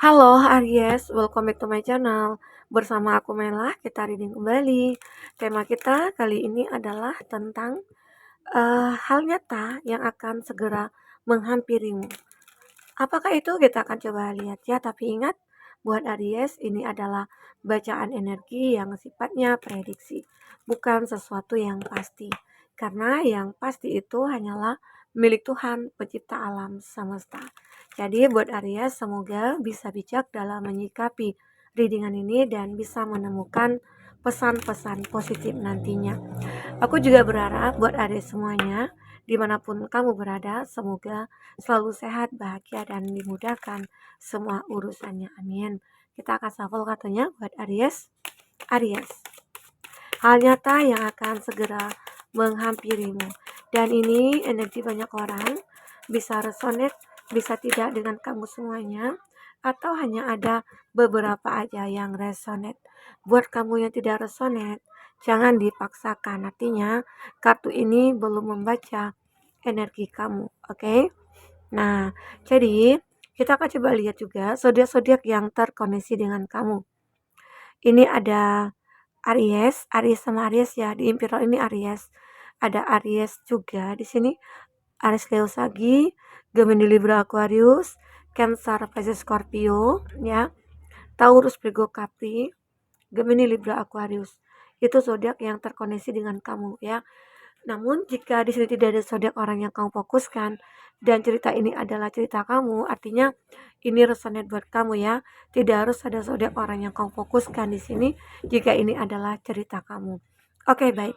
Halo Aries, welcome back to my channel. Bersama aku Mela, kita reading kembali. Tema kita kali ini adalah tentang hal nyata yang akan segera menghampirimu. Apakah itu? Kita akan coba lihat ya. Tapi ingat, buat Aries ini adalah bacaan energi yang sifatnya prediksi, bukan sesuatu yang pasti. Karena yang pasti itu hanyalah milik Tuhan, pencipta alam semesta. Jadi buat Aries, semoga bisa bijak dalam menyikapi readingan ini dan bisa menemukan pesan-pesan positif nantinya. Aku juga berharap buat Aries semuanya, dimanapun kamu berada, semoga selalu sehat, bahagia, dan dimudahkan semua urusannya. Amin. Kita akan shuffle katanya buat Aries. Aries, hal nyata yang akan segera menghampirimu. Dan ini energi banyak orang, bisa resonate, bisa tidak dengan kamu semuanya, atau hanya ada beberapa aja yang resonate. Buat kamu yang tidak resonate, jangan dipaksakan. Artinya, kartu ini belum membaca energi kamu, oke? Nah, jadi kita akan coba lihat juga zodiak-zodiak yang terkoneksi dengan kamu. Ini ada Aries sama Aries ya. Di Imperial ini Aries. Ada Aries juga di sini. Aries, Leo, Sagi, Gemini, Libra, Aquarius, Cancer, Pisces, Scorpio, ya. Taurus, Virgo, Capri, Gemini, Libra, Aquarius. Itu zodiak yang terkoneksi dengan kamu ya. Namun jika di sini tidak ada zodiak orang yang kamu fokuskan dan cerita ini adalah cerita kamu, artinya ini resonate buat kamu ya. Tidak harus ada zodiak orang yang kamu fokuskan di sini jika ini adalah cerita kamu. Oke, baik.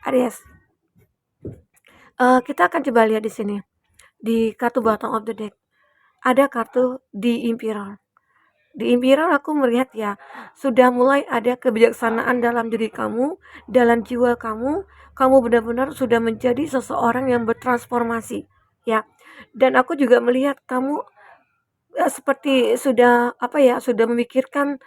Aries, kita akan coba lihat di sini. Di kartu bottom of the deck ada kartu di Imperial. Di Imperial aku melihat ya, sudah mulai ada kebijaksanaan dalam diri kamu, dalam jiwa kamu. Kamu benar-benar sudah menjadi seseorang yang bertransformasi, ya. Dan aku juga melihat kamu seperti sudah sudah memikirkan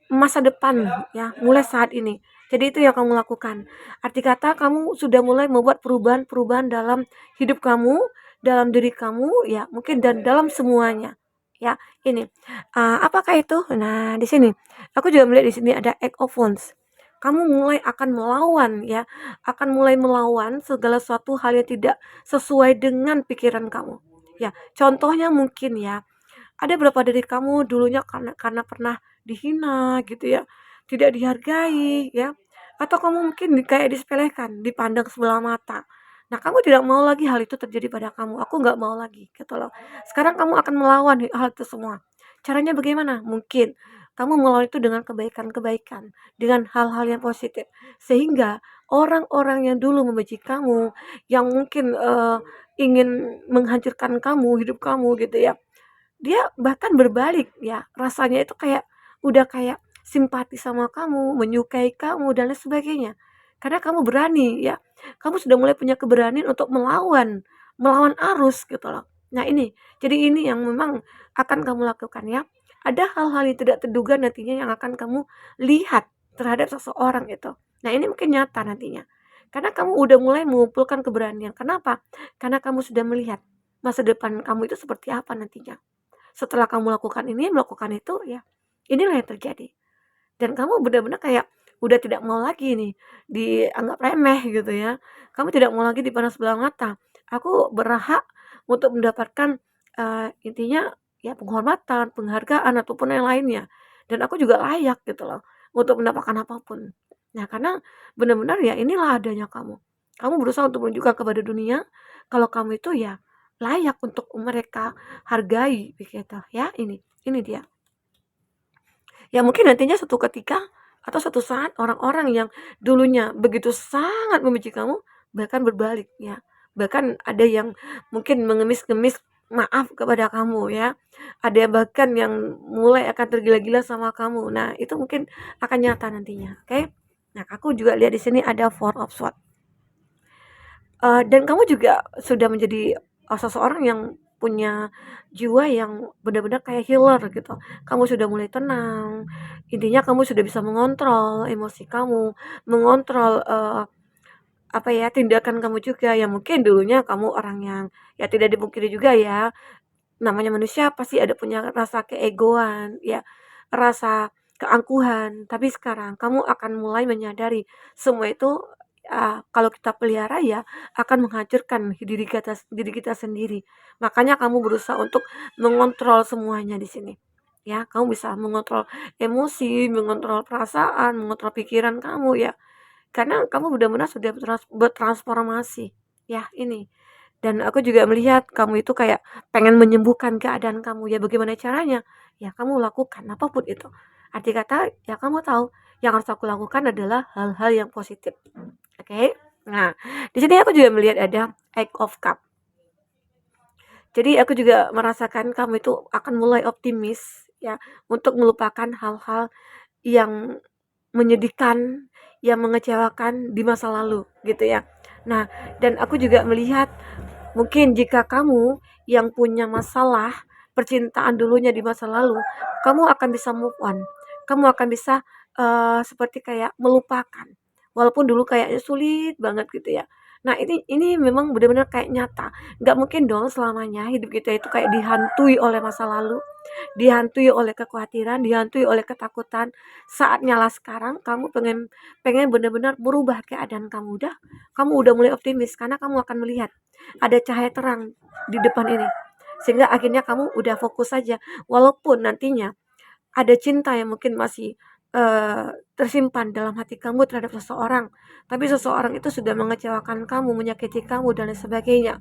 masa depan ya, mulai saat ini. Jadi itu yang kamu lakukan. Arti kata kamu sudah mulai membuat perubahan-perubahan dalam hidup kamu, dalam diri kamu ya, mungkin dan dalam semuanya. Ya, ini. Apakah itu? Nah, di sini aku juga melihat di sini ada Eight of Wands. Kamu mulai akan melawan ya, akan mulai melawan segala sesuatu hal yang tidak sesuai dengan pikiran kamu. Ya, contohnya mungkin ya, ada berapa dari kamu dulunya karena pernah dihina gitu ya, tidak dihargai ya, atau kamu mungkin kayak disepelekan, dipandang sebelah mata. Nah, kamu tidak mau lagi hal itu terjadi pada kamu. Aku nggak mau lagi gitu loh. Sekarang kamu akan melawan hal itu semua. Caranya bagaimana? Mungkin kamu melawan itu dengan kebaikan-kebaikan, dengan hal-hal yang positif. Sehingga orang-orang yang dulu membenci kamu, yang mungkin ingin menghancurkan kamu, hidup kamu gitu ya, dia bahkan berbalik ya, rasanya itu kayak udah kayak simpati sama kamu, menyukai kamu dan lain sebagainya. Karena kamu berani ya. Kamu sudah mulai punya keberanian untuk melawan arus gitu loh. Nah, jadi ini yang memang akan kamu lakukan ya. Ada hal-hal yang tidak terduga nantinya yang akan kamu lihat terhadap seseorang itu. Nah, ini mungkin nyata nantinya. Karena kamu udah mulai mengumpulkan keberanian. Kenapa? Karena kamu sudah melihat masa depan kamu itu seperti apa nantinya. Setelah kamu lakukan ini, melakukan itu, ya inilah yang terjadi. Dan kamu benar-benar kayak udah tidak mau lagi nih dianggap remeh gitu ya. Kamu tidak mau lagi dipandang sebelah mata. Aku berhak untuk mendapatkan intinya ya penghormatan, penghargaan ataupun yang lainnya. Dan aku juga layak gitu loh untuk mendapatkan apapun. Nah, karena benar-benar ya inilah adanya kamu. Kamu berusaha untuk menunjukkan kepada dunia kalau kamu itu ya layak untuk mereka hargai begitu ya. Ini dia. Ya mungkin nantinya suatu ketika atau suatu saat orang-orang yang dulunya begitu sangat membenci kamu bahkan berbalik ya. Bahkan ada yang mungkin mengemis-ngemis maaf kepada kamu ya. Ada bahkan yang mulai akan tergila-gila sama kamu. Nah, itu mungkin akan nyata nantinya, oke? Nah, aku juga lihat di sini ada Four of Swords. Dan kamu juga sudah menjadi seseorang yang punya jiwa yang benar-benar kayak healer gitu. Kamu sudah mulai tenang, intinya kamu sudah bisa mengontrol emosi kamu, mengontrol tindakan kamu juga. Ya mungkin dulunya kamu orang yang ya tidak dipungkiri juga ya, namanya manusia pasti ada punya rasa keegoan, ya, rasa keangkuhan. Tapi sekarang kamu akan mulai menyadari semua itu, kalau kita pelihara ya akan menghancurkan diri kita sendiri. Makanya kamu berusaha untuk mengontrol semuanya di sini. Ya, kamu bisa mengontrol emosi, mengontrol perasaan, mengontrol pikiran kamu ya. Karena kamu benar-benar sudah bertransformasi, ya ini. Dan aku juga melihat kamu itu kayak pengen menyembuhkan keadaan kamu, ya bagaimana caranya? Ya kamu lakukan apapun itu. Arti kata, ya kamu tahu yang harus aku lakukan adalah hal-hal yang positif. Oke? Nah, di sini aku juga melihat ada Eight of Cup. Jadi aku juga merasakan kamu itu akan mulai optimis ya untuk melupakan hal-hal yang menyedihkan, yang mengecewakan di masa lalu gitu ya. Nah, dan aku juga melihat mungkin jika kamu yang punya masalah percintaan dulunya di masa lalu, kamu akan bisa move on. Kamu akan bisa seperti kayak melupakan. Walaupun dulu kayaknya sulit banget gitu ya. Nah, ini memang benar-benar kayak nyata. Nggak mungkin dong selamanya hidup kita itu kayak dihantui oleh masa lalu, dihantui oleh kekhawatiran, dihantui oleh ketakutan. Saatnya lah sekarang kamu pengen pengen benar-benar merubah keadaan kamu. Kamu udah mulai optimis karena kamu akan melihat ada cahaya terang di depan ini. Sehingga akhirnya kamu udah fokus saja. Walaupun nantinya ada cinta yang mungkin masih tersimpan dalam hati kamu terhadap seseorang, tapi seseorang itu sudah mengecewakan kamu, menyakiti kamu dan lain sebagainya.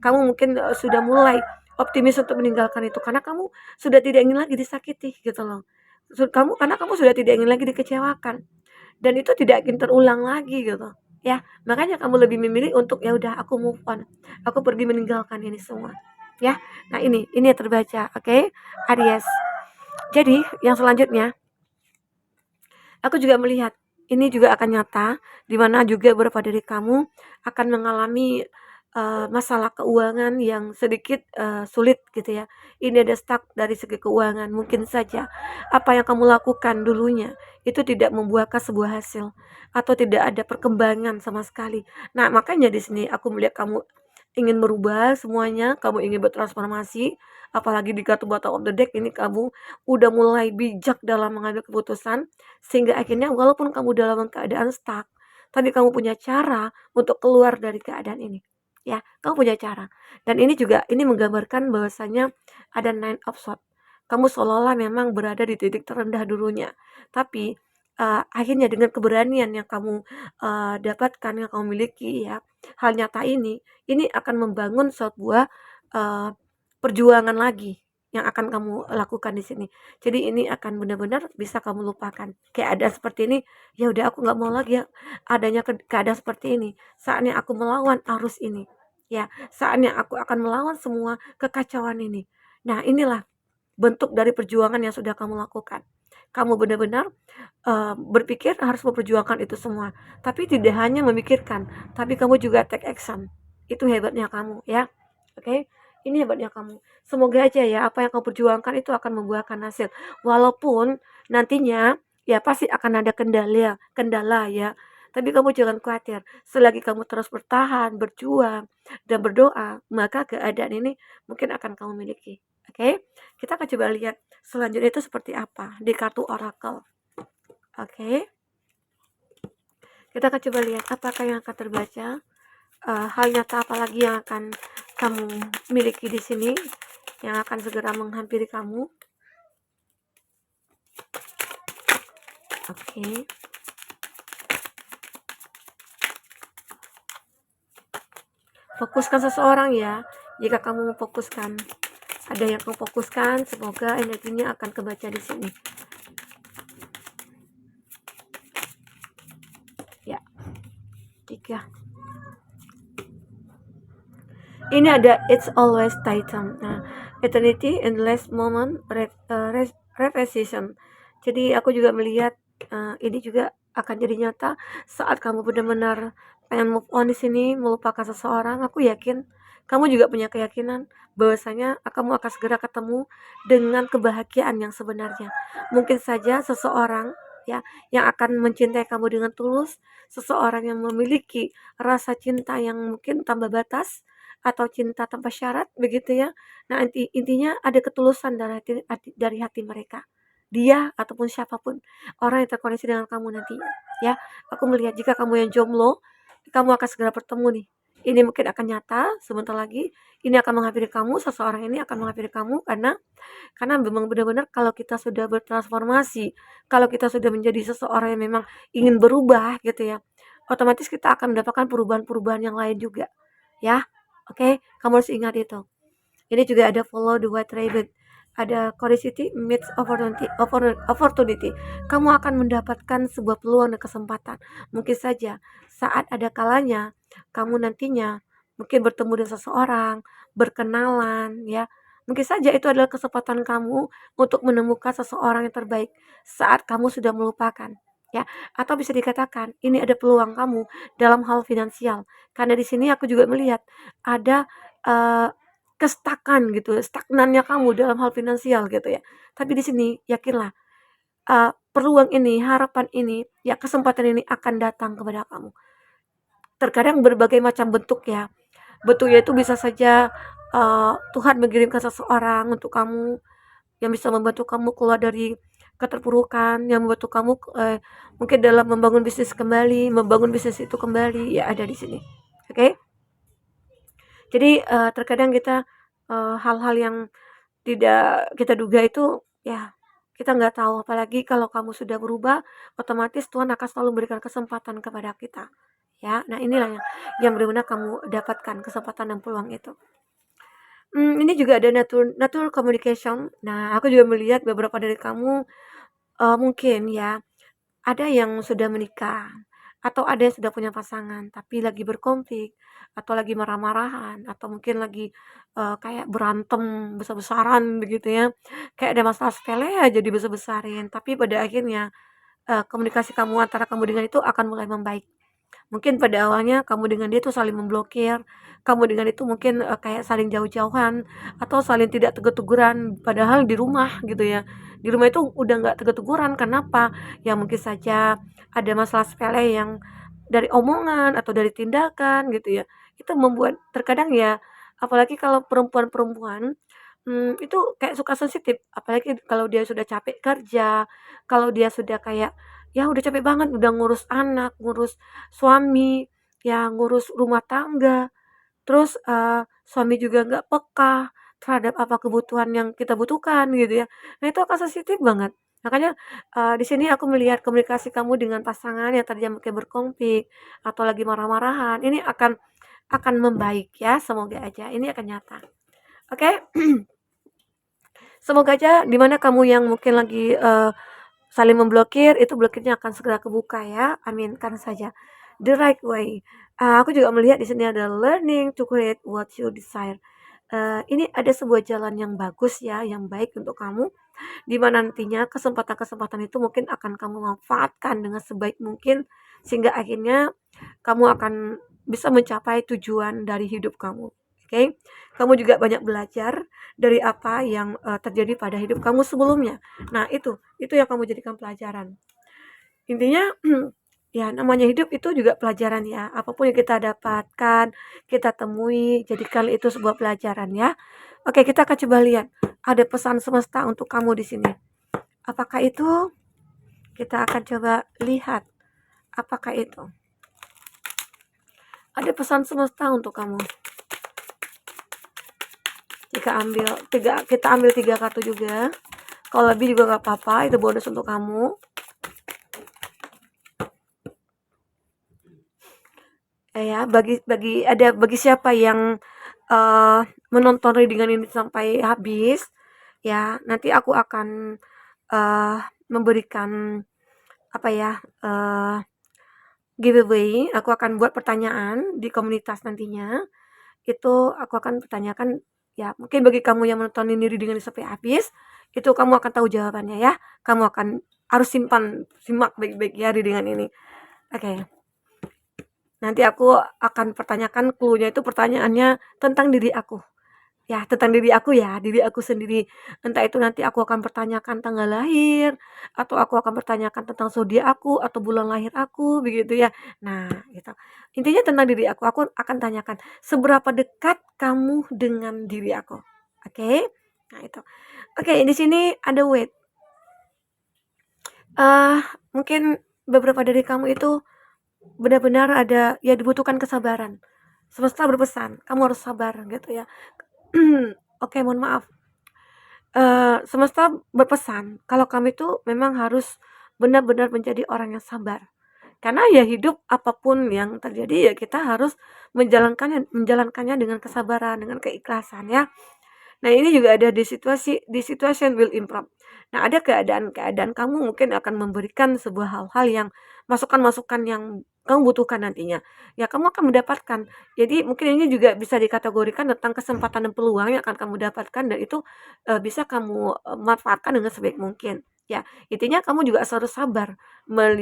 Kamu mungkin sudah mulai optimis untuk meninggalkan itu karena kamu sudah tidak ingin lagi disakiti gitu loh. Karena kamu sudah tidak ingin lagi dikecewakan dan itu tidak ingin terulang lagi gitu. Ya, makanya kamu lebih memilih untuk ya udah aku move on. Aku pergi meninggalkan ini semua. Ya. Nah, ini yang terbaca, oke? Aries. Jadi, yang selanjutnya aku juga melihat ini juga akan nyata, di mana juga beberapa dari kamu akan mengalami masalah keuangan yang sedikit sulit gitu ya. Ini ada stuck dari segi keuangan. Mungkin saja apa yang kamu lakukan dulunya itu tidak membuahkan sebuah hasil atau tidak ada perkembangan sama sekali. Nah, makanya di sini aku melihat kamu ingin merubah semuanya, kamu ingin bertransformasi, apalagi di kartu bottom of the deck ini kamu udah mulai bijak dalam mengambil keputusan, sehingga akhirnya walaupun kamu dalam keadaan stuck, tapi kamu punya cara untuk keluar dari keadaan ini. Ya, kamu punya cara. Dan ini juga ini menggambarkan bahwasanya ada Nine of Swords. Kamu seolah-olah memang berada di titik terendah dulunya. Tapi akhirnya dengan keberanian yang kamu dapatkan, yang kamu miliki ya, hal nyata ini akan membangun sebuah perjuangan lagi yang akan kamu lakukan di sini. Jadi ini akan benar-benar bisa kamu lupakan. Keadaan seperti ini, ya udah aku nggak mau lagi ya adanya keadaan seperti ini. Saatnya aku melawan arus ini. Ya, saatnya aku akan melawan semua kekacauan ini. Nah, inilah bentuk dari perjuangan yang sudah kamu lakukan. Kamu benar-benar berpikir harus memperjuangkan itu semua. Tapi tidak hanya memikirkan, tapi kamu juga take action. Itu hebatnya kamu ya. Oke? Ini hebatnya kamu. Semoga aja ya apa yang kamu perjuangkan itu akan membuahkan hasil. Walaupun nantinya ya pasti akan ada kendala ya. Tapi kamu jangan khawatir. Selagi kamu terus bertahan, berjuang, dan berdoa, maka keadaan ini mungkin akan kamu miliki. Oke? Kita akan coba lihat selanjutnya itu seperti apa di kartu oracle. Oke? Kita akan coba lihat apakah yang akan terbaca. Hal nyata apa lagi yang akan kamu miliki di sini yang akan segera menghampiri kamu. Oke. Fokuskan seseorang ya. Jika kamu memfokuskan, ada yang kamu fokuskan, semoga energinya akan kebaca di sini. Ya. 3. Ini ada it's always Titan. Nah, eternity in the last moment repetition. Jadi aku juga melihat ini juga akan jadi nyata saat kamu benar-benar pengen move on di sini, melupakan seseorang. Aku yakin kamu juga punya keyakinan bahwasanya kamu akan segera ketemu dengan kebahagiaan yang sebenarnya. Mungkin saja seseorang ya yang akan mencintai kamu dengan tulus, seseorang yang memiliki rasa cinta yang mungkin tambah batas, atau cinta tanpa syarat begitu ya. Nah, intinya ada ketulusan dari hati mereka. Dia ataupun siapapun orang yang terkoneksi dengan kamu nantinya ya. Aku melihat jika kamu yang jomblo, kamu akan segera bertemu nih. Ini mungkin akan nyata sebentar lagi. Ini akan menghampiri kamu, seseorang ini akan menghampiri kamu karena memang benar-benar kalau kita sudah bertransformasi, kalau kita sudah menjadi seseorang yang memang ingin berubah gitu ya, otomatis kita akan mendapatkan perubahan-perubahan yang lain juga, ya. Oke, kamu harus ingat itu. Ini juga ada follow the white rabbit. Ada curiosity meets opportunity. Kamu akan mendapatkan sebuah peluang dan kesempatan. Mungkin saja saat ada kalanya kamu nantinya mungkin bertemu dengan seseorang, berkenalan ya. Mungkin saja itu adalah kesempatan kamu untuk menemukan seseorang yang terbaik saat kamu sudah melupakan ya. Atau bisa dikatakan ini ada peluang kamu dalam hal finansial. Karena di sini aku juga melihat ada uh, gitu, stagnannya kamu dalam hal finansial gitu ya. Tapi di sini yakinlah, peluang ini, harapan ini, ya kesempatan ini akan datang kepada kamu. Terkadang berbagai macam bentuk ya. Bentuknya itu bisa saja Tuhan mengirimkan seseorang untuk kamu yang bisa membantu kamu keluar dari keterpurukan, yang membantu kamu mungkin dalam membangun bisnis kembali, membangun bisnis itu kembali, ya ada di sini. Oke? Jadi terkadang kita hal-hal yang tidak kita duga itu ya kita nggak tahu, apalagi kalau kamu sudah berubah otomatis Tuhan akan selalu memberikan kesempatan kepada kita ya. Nah inilah yang benar-benar kamu dapatkan kesempatan dan peluang itu. Ini juga ada natural communication. Nah aku juga melihat beberapa dari kamu mungkin ya ada yang sudah menikah, atau ada yang sudah punya pasangan, tapi lagi berkonflik, atau lagi marah-marahan, atau mungkin lagi kayak berantem besar-besaran begitu ya. Kayak ada masalah sepele aja dibesar-besarin, tapi pada akhirnya komunikasi kamu antara kamu dengan itu akan mulai membaik. Mungkin pada awalnya kamu dengan dia tuh saling memblokir, kamu dengan itu mungkin kayak saling jauh-jauhan atau saling tidak tegur-teguran padahal di rumah gitu ya. Di rumah itu udah nggak tegur-teguran, kenapa? Ya mungkin saja ada masalah sepele yang dari omongan atau dari tindakan gitu ya. Itu membuat terkadang ya apalagi kalau perempuan-perempuan itu kayak suka sensitif, apalagi kalau dia sudah capek kerja, kalau dia sudah kayak ya udah capek banget, udah ngurus anak, ngurus suami, ya ngurus rumah tangga, terus suami juga nggak peka terhadap apa kebutuhan yang kita butuhkan gitu ya. Nah itu akan sensitif banget. Makanya di sini aku melihat komunikasi kamu dengan pasangan yang tadinya mungkin berkonflik atau lagi marah-marahan, ini akan membaik ya, semoga aja ini akan nyata. Oke? Semoga aja dimana kamu yang mungkin lagi saling memblokir, itu blokirnya akan segera kebuka ya. Aminkan saja. The right way. Aku juga melihat di sini ada learning to create what you desire. Ini ada sebuah jalan yang bagus ya, yang baik untuk kamu. Di mana nantinya kesempatan-kesempatan itu mungkin akan kamu manfaatkan dengan sebaik mungkin sehingga akhirnya kamu akan bisa mencapai tujuan dari hidup kamu. Oke, kamu juga banyak belajar dari apa yang terjadi pada hidup kamu sebelumnya. Nah, itu yang kamu jadikan pelajaran. Intinya ya namanya hidup itu juga pelajaran ya. Apapun yang kita dapatkan, kita temui, jadikan itu sebuah pelajaran ya. Oke, kita akan coba lihat. Ada pesan semesta untuk kamu di sini. Apakah itu? Kita akan coba lihat. Apakah itu? Ada pesan semesta untuk kamu. Kita ambil 3 kartu juga. Kalau lebih juga nggak apa-apa, itu bonus untuk kamu. Ya, bagi siapa yang menonton readingan ini sampai habis, ya nanti aku akan memberikan apa ya giveaway. Aku akan buat pertanyaan di komunitas nantinya. Itu aku akan pertanyakan ya mungkin bagi kamu yang menonton ini readingan sampai habis, itu kamu akan tahu jawabannya ya. Kamu akan harus simak baik-baik ya readingan ini. Oke. Nanti aku akan pertanyakan clue-nya itu pertanyaannya tentang diri aku. Ya, tentang diri aku sendiri. Entah itu nanti aku akan pertanyakan tanggal lahir, atau aku akan pertanyakan tentang zodiak aku, atau bulan lahir aku, begitu ya. Nah, gitu. Intinya tentang diri aku akan tanyakan, seberapa dekat kamu dengan diri aku? Oke? Nah, itu. Oke, di sini ada wait. Eh, mungkin beberapa dari kamu itu benar-benar ada ya dibutuhkan kesabaran. Semesta berpesan, kamu harus sabar gitu ya. Oke, mohon maaf. Semesta berpesan kalau kami itu memang harus benar-benar menjadi orang yang sabar. Karena ya hidup apapun yang terjadi ya kita harus menjalankannya dengan kesabaran, dengan keikhlasan ya. Nah, ini juga ada di situation will improve. Nah, ada keadaan-keadaan kamu mungkin akan memberikan sebuah hal-hal yang masukan-masukan yang kamu butuhkan nantinya. Ya, kamu akan mendapatkan. Jadi, mungkin ini juga bisa dikategorikan tentang kesempatan dan peluang yang akan kamu dapatkan dan itu bisa kamu manfaatkan dengan sebaik mungkin. Ya, intinya kamu juga harus sabar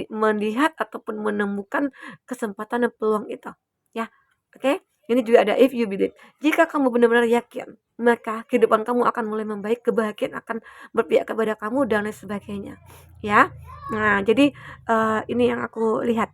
melihat ataupun menemukan kesempatan dan peluang itu. Ya, oke? Ini juga ada if you believe. Jika kamu benar-benar yakin maka kehidupan kamu akan mulai membaik, kebahagiaan akan berpihak kepada kamu dan lain sebagainya, ya. Nah, jadi ini yang aku lihat.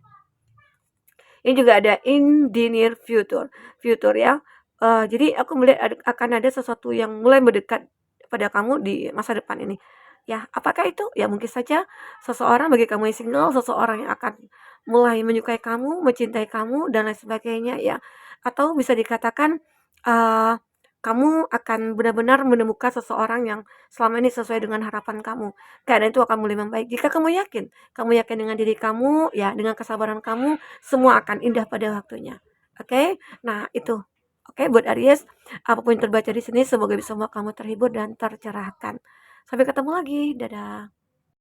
Ini juga ada in the near future ya. Jadi aku melihat akan ada sesuatu yang mulai mendekat pada kamu di masa depan ini. Ya, apakah itu? Ya mungkin saja seseorang bagi kamu yang single, seseorang yang akan mulai menyukai kamu, mencintai kamu dan lain sebagainya ya. Atau bisa dikatakan eh, kamu akan benar-benar menemukan seseorang yang selama ini sesuai dengan harapan kamu. Keadaan itu akan mulai membaik jika kamu yakin dengan diri kamu, ya dengan kesabaran kamu, semua akan indah pada waktunya. Oke? Nah, itu. Oke, buat Aries, apapun yang terbaca di sini semoga bisa membuat kamu terhibur dan tercerahkan. Sampai ketemu lagi. Dadah.